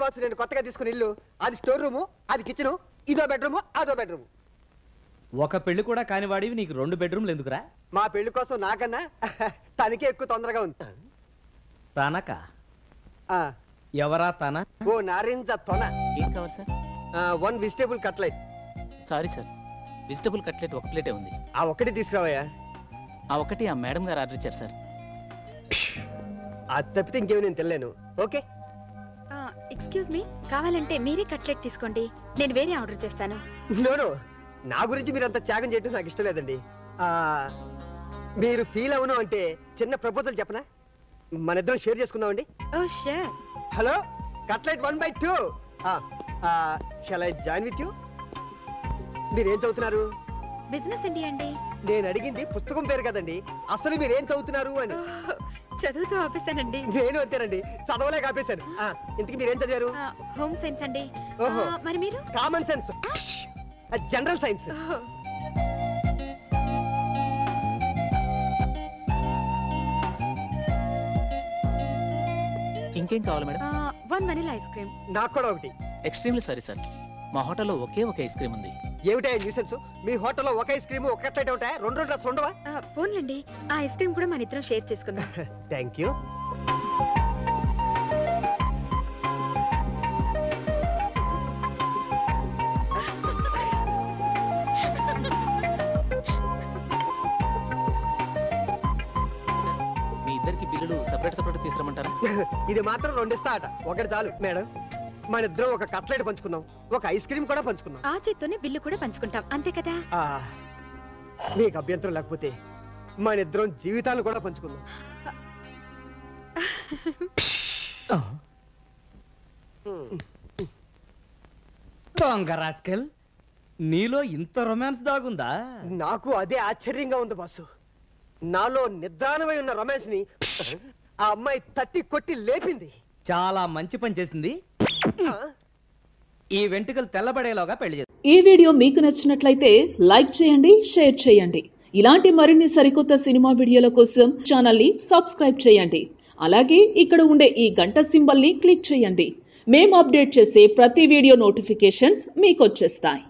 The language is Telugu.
బాస్ నేను కొత్తగా తీసుకుని ఇల్లు. అది స్టోర్ రూము, అది కిచెను, ఇదో బెడ్రూము, అదో బెడ్రూము. ఒక పెళ్లి కూడా కానివాడివి నీకు 2 బెడ్రూమ్లు ఎందుకురా? మా పెళ్లి కోసం నాకన్నా తనకే ఎక్కువ తొందరగా ఉంది. తనక? ఆ, ఎవరా తన? ఓ నారింజ తొన. ఏం కావాలి sir? 1 vegetable cutlet. Sorry sir, vegetable cutlet ఒక ప్లేటే ఉంది. ఆ ఒక్కటి తీసుకురావయ్యా. ఆ ఒకటి ఆ మేడం గారు ఆర్డర్ ఇచ్చారు సార్. అది తప్పితే ఇంకేమి నేను తెలియను. ఓకే. ఎక్స్క్యూజ్ మీ, కావాలంటే మీరే కట్లెట్ తీసుకోండి, నేను వేరే ఆర్డర్ చేస్తాను. నో, నా గురించి మీరు అంత త్యాగం చేయడం నాకు ఇష్టం లేదండి. మీరు ఫీల్ అవును అంటే చిన్న ప్రపోజల్ చెప్పనా? మన ఇద్దరం షేర్ చేసుకుందామండి. Oh sure. Hello, cutlet 1/2. Shall I join with you? మీరేం చదువుతున్నారు? బిజినెస్ ఏంటి అండి? నేను అడిగింది పుస్తకం పేరు కదండి, అసలు మీరేం చదువుతున్నారు అని. చదువుతూ ఆపేశానండి. నేను అంతేనండి, చదవలేక ఆపేశాను. ఇంతకీ మీరేం చదివారు? హోమ్ సైన్స్ అండి. ఓహో. మరి మీరు? Common sense, general science. ఇంకేం కావాలి మేడం? 1 vanilla ice cream. నాకు కూడా ఒకటి. ఎక్స్ట్రీమ్లీ సారీ సార్, మా హోటల్లో ఒకే ఒక ఐస్ క్రీమ్ ఉంది. ఏమిటా న్యూసెన్స్? మీ హోటల్లో ఒక ఐస్ క్రీమ్ ఒక కట్లెట్ ఉంటాయా? 2 గ్లాసులు ఉండవా? పోన్లండి, ఆ ఐస్ క్రీమ్ కూడా మన ఇద్దరం షేర్ చేసుకుందాం. Thank you. సార్, మీ ఇద్దరికి బిల్లులు సపరేట్ తీసుకురమ్మంటారా? ఇది మాత్రం 2 ఇస్తా అట, ఒకటి చాలు. మేడం, మన ఇద్దరం ఒక కట్లెట్ పంచుకున్నాం, ఒక ఐస్ క్రీమ్ కూడా పంచుకున్నాం. ఆ చేత్తోనే బిల్లు కూడా పంచుకుంటాం, అంతే కదా? మీకు అభ్యంతరం లేకపోతే మన ఇద్దరం జీవితాలు కూడా పంచుకుందాం. రాస్కెల్, నీలో ఇంత రొమాన్స్ దాగుందా? నాకు అదే ఆశ్చర్యంగా ఉంది బాసు. నాలో నిద్రాణమై ఉన్న రొమాన్స్ ని ఆ అమ్మాయి తట్టి కొట్టి లేపింది. చాలా మంచి పని చేసింది. ఈ వెంట్రుకలు తెల్లబడేలాగా పెళ్లి చేసింది. ఈ వీడియో మీకు నచ్చినట్లయితే లైక్ చేయండి, షేర్ చేయండి. ఇలాంటి మరిన్ని సరికొత్త సినిమా వీడియోల కోసం ఛానల్ ని సబ్స్క్రైబ్ చేయండి. అలాగే ఇక్కడ ఉండే ఈ గంట సింబల్ ని క్లిక్ చేయండి. మేము అప్డేట్ చేసే ప్రతి వీడియో నోటిఫికేషన్స్ మీకు వచ్చేస్తాయి.